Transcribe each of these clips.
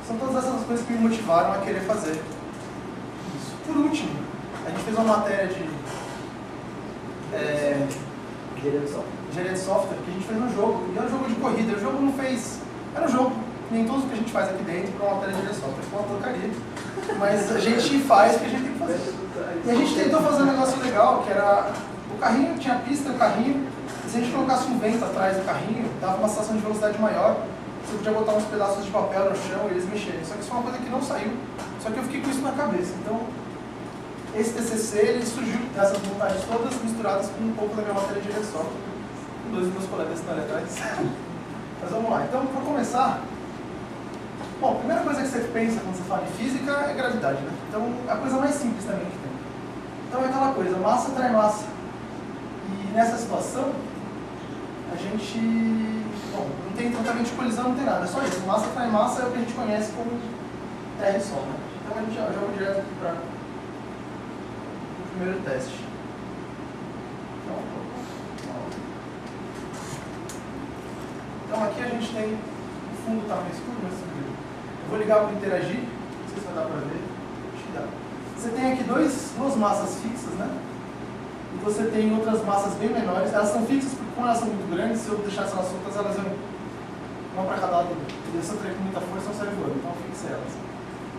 São todas essas coisas que me motivaram a querer fazer isso. Por último, a gente fez uma matéria de engenharia de software, que a gente fez um jogo, e era um jogo de corrida. O jogo não fez... Era um jogo, nem tudo que a gente faz aqui dentro para uma matéria de engenharia de software, foi uma porcaria. Mas a gente faz o que a gente tem que fazer. E a gente tentou fazer um negócio legal, que era... O carrinho tinha pista, o carrinho... Se a gente colocasse um vento atrás do carrinho, dava uma sensação de velocidade maior. Você podia botar uns pedaços de papel no chão e eles mexerem. Só que isso foi uma coisa que não saiu. Só que eu fiquei com isso na cabeça. Então, esse TCC ele surgiu dessas montagens todas misturadas com um pouco da minha matéria de engenharia de software. Dois dos meus colegas estão ali atrás. Mas vamos lá. Então, para começar... Bom, a primeira coisa que você pensa quando você fala de física é gravidade, né? Então, é a coisa mais simples também que tem. Então, é aquela coisa, massa atrai massa. E nessa situação, a gente... Bom, não tem tratamento de colisão, não tem nada, é só isso. Massa atrai massa é o que a gente conhece como terra e sol, né? Então, a gente já joga direto aqui para o primeiro teste. Então, aqui a gente tem... O fundo está meio escuro, mas eu vou ligar para interagir. Não sei se vai dar para ver. Acho que dá. Você tem aqui duas massas fixas, né? E você tem outras massas bem menores. Elas são fixas porque, como elas são muito grandes, se eu deixasse elas soltas, elas iam uma para cada lado. E se eu trazer com muita força, não sai voando. Então, eu fixe elas.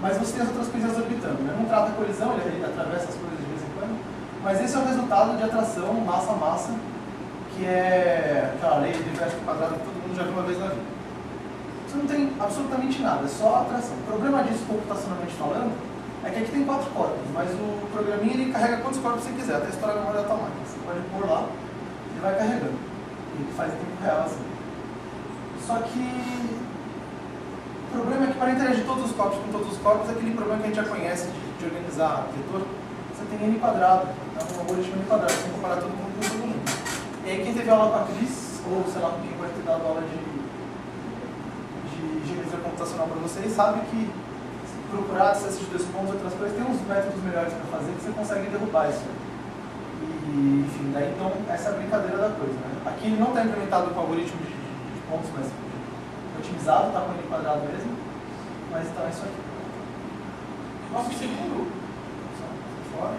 Mas você tem as outras coisinhas orbitando, né? Não trata a colisão, ele atravessa as coisas de vez em quando. Mas esse é o resultado de atração massa-massa, que é aquela lei do inverso quadrado que todo mundo já viu uma vez na vida. Você não tem absolutamente nada, é só atração. O problema disso, computacionalmente falando, é que aqui tem 4 corpos, mas o programinha ele carrega quantos corpos você quiser, até estourar a memória da tua máquina. Você pode pôr lá, ele vai carregando. Ele faz em tempo real assim. Só que o problema é que para interagir todos os corpos com todos os corpos, aquele problema que a gente já conhece de organizar vetor, você tem n quadrado, é um algoritmo n quadrado, você tem que comparar todo mundo com todo mundo. E aí quem teve aula com a Cris, ou sei lá, quem pode ter dado aula de geometria computacional para vocês, sabe que se procurar acesso de 2 pontos e outras coisas, tem uns métodos melhores para fazer que você consegue derrubar isso. E, enfim, daí então essa é a brincadeira da coisa, né? Aqui ele não está implementado com algoritmo de pontos, mas otimizado, está com n quadrado mesmo, mas então é isso aqui. Nosso segundo, só fora.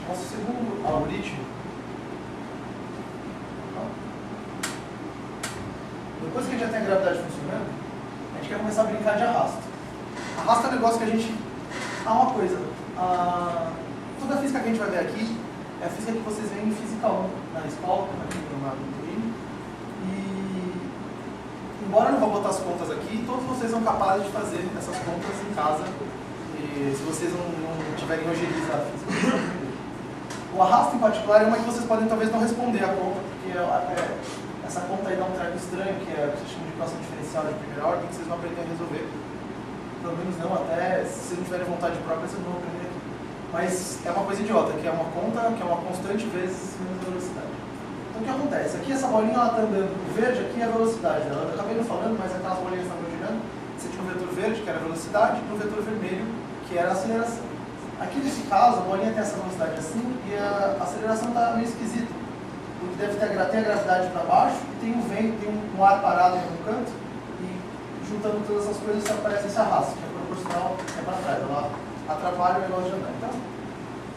Nosso segundo algoritmo, depois que a gente já tem a gravidade funcionando, a gente quer começar a brincar de arrasto. Arrasto é um negócio que a gente... uma coisa. Toda a física que a gente vai ver aqui é a física que vocês veem em Física 1 na escola, aqui no Twin. E, embora eu não vou botar as contas aqui, todos vocês são capazes de fazer essas contas em casa, e se vocês não tiverem ojeriza a física. O arrasto, em particular, é uma que vocês podem talvez não responder a conta, porque essa conta aí dá um treco estranho, que é o que se chama de equação diferencial de primeira ordem, que vocês vão aprender a resolver. Pelo menos não, até se vocês não tiverem vontade própria, vocês não vão aprender aqui. Mas é uma coisa idiota, que é uma conta, que é uma constante vezes menos a velocidade. Então o que acontece? Aqui essa bolinha está andando, o verde aqui é a velocidade dela. Eu acabei não falando, mas aquelas bolinhas estavam girando. Você tinha um vetor verde, que era a velocidade, e um vetor vermelho, que era a aceleração. Aqui nesse caso, a bolinha tem essa velocidade assim, e a aceleração está meio esquisita. Porque deve ter a gravidade para baixo, e tem um vento, tem um ar parado em um canto, e juntando todas essas coisas aparece esse arrasto, que é proporcional, que é para trás, ela atrapalha o negócio de andar. Então,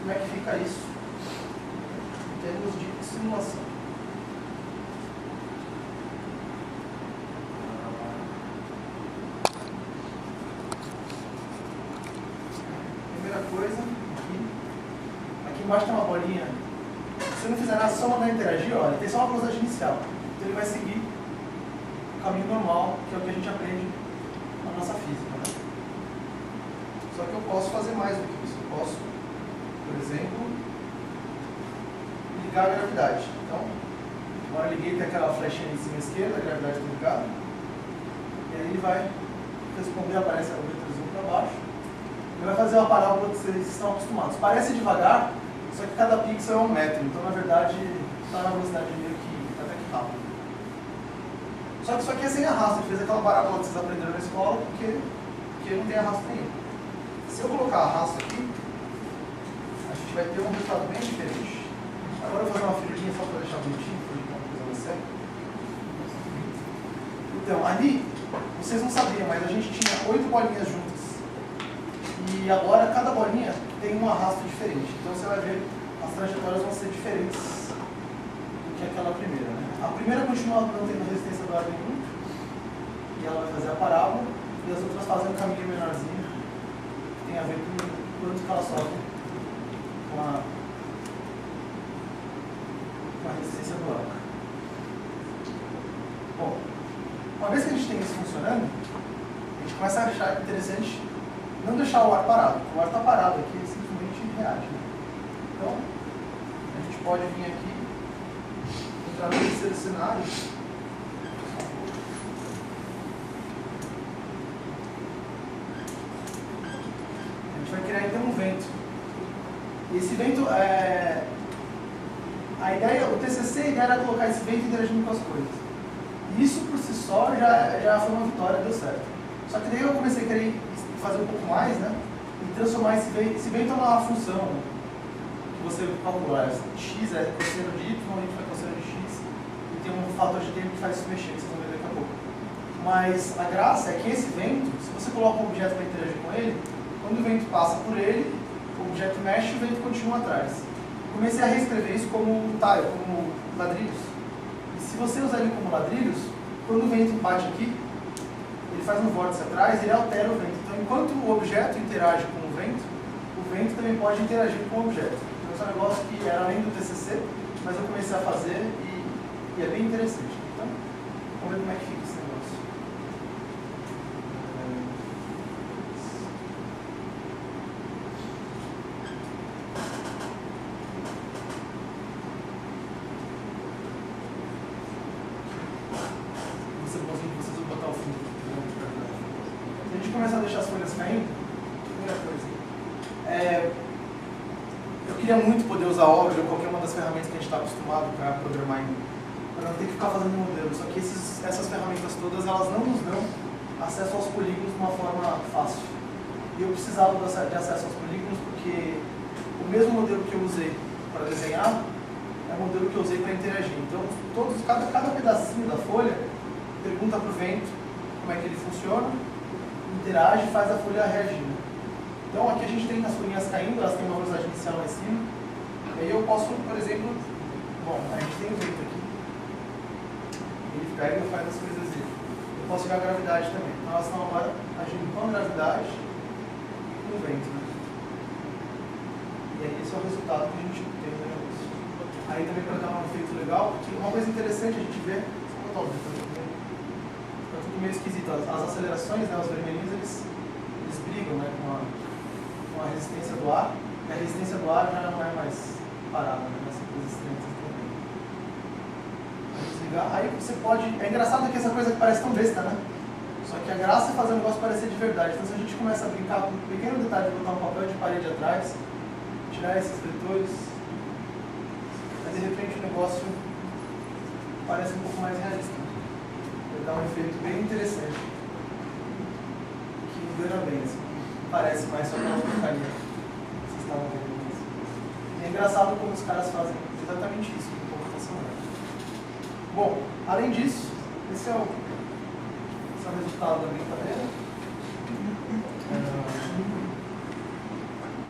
como é que fica isso em termos de simulação? Primeira coisa, aqui embaixo tem uma bolinha. Se não fizer nada, só mandar interagir, olha, tem só uma velocidade inicial. Então ele vai seguir o caminho normal, que é o que a gente aprende na nossa física, né? Só que eu posso fazer mais do que isso. Eu posso, por exemplo, ligar a gravidade. Então, agora eu liguei, tem aquela flechinha em cima à esquerda, a gravidade está ligada. E aí ele vai responder, aparece o vetorzinho para baixo. Ele vai fazer uma parábola que vocês estão acostumados. Parece devagar, só que cada pixel é 1 metro. Então, na verdade, está na velocidade meio que até que rápido. Só que isso aqui é sem arrasto. Ele fez aquela parábola que vocês aprenderam na escola, porque não tem arrasto nenhum. Se eu colocar arrasto aqui, a gente vai ter um resultado bem diferente. Agora eu vou fazer uma figurinha só para deixar bonitinho, para uma coisa mais séria. Então, ali, vocês não sabiam, mas a gente tinha 8 bolinhas juntas. E agora, cada bolinha tem um arrasto diferente. Então, você vai ver, as trajetórias vão ser diferentes do que aquela primeira. Né? A primeira continua não tendo resistência do ar nenhum, e ela vai fazer a parábola, e as outras fazem um caminho menorzinho, que tem a ver com o quanto que ela sofre com a resistência do ar. Bom, uma vez que a gente tem isso funcionando, a gente começa a achar interessante não deixar o ar parado. O ar está parado aqui, ele simplesmente reage. Né? Então, a gente pode vir aqui, entrar no terceiro cenário. A gente vai criar então um vento. E esse vento, a ideia, o TCC, a ideia era colocar esse vento interagindo com as coisas. E isso por si só já foi uma vitória, deu certo. Só que daí eu comecei a querer fazer um pouco mais, né? E transformar esse vento em uma função, né? Que você calcular. X é cosseno de Y, Y é cosseno de X. E tem um fator de tempo que faz isso mexer, que vocês vão ver daqui a pouco. Mas a graça é que esse vento, se você coloca um objeto para interagir com ele, quando o vento passa por ele, o objeto mexe e o vento continua atrás. Comecei a reescrever isso como tile, como ladrilhos. E se você usar ele como ladrilhos, quando o vento bate aqui, ele faz um vórtice atrás e ele altera o vento. Então, enquanto o objeto interage com o vento também pode interagir com o objeto. Então, esse é um negócio que era além do TCC, mas eu comecei a fazer e é bem interessante. Então, vamos ver como é que fica esse negócio. Começar a deixar as folhas caindo, primeira coisa. Eu queria muito poder usar Ogre ou qualquer uma das ferramentas que a gente está acostumado para programar, para não ter que ficar fazendo modelo. Só que essas ferramentas todas, elas não nos dão acesso aos polígonos de uma forma fácil. E eu precisava de acesso aos polígonos porque o mesmo modelo que eu usei para desenhar é o modelo que eu usei para interagir. Então, cada pedacinho da folha pergunta para o vento como é que ele funciona, interage e faz a folha reagir. Então aqui a gente tem as folhinhas caindo, elas têm uma velocidade inicial lá em cima. E aí eu posso, por exemplo, a gente tem o vento aqui. Ele pega e faz as coisas dele. Eu posso jogar a gravidade também. Então elas estão agora agindo com a gravidade e com o vento. Né? E aí esse é o resultado que a gente tem no negócio. Aí também para dar um efeito legal, porque uma coisa interessante a gente vê, só botar o vento aqui. Tá tudo meio esquisito. As acelerações, né, os vermelhinhos, eles brigam, né, com a resistência do ar. E a resistência do ar já não é mais parada, né, nessa resistência também. Vamos desligar. Aí você pode... É engraçado que essa coisa que parece tão besta, né? Só que a graça é fazer o negócio parecer de verdade. Então se a gente começa a brincar com um pequeno detalhe de botar um papel de parede atrás, tirar esses vetores, aí de repente o negócio parece um pouco mais realista. Dá um efeito bem interessante, que engana bem, assim, parece mais só aquela porcaria que vocês estavam vendo. E é engraçado como os caras fazem exatamente isso com computação gráfica. Bom, além disso, esse é o resultado da brincadeira.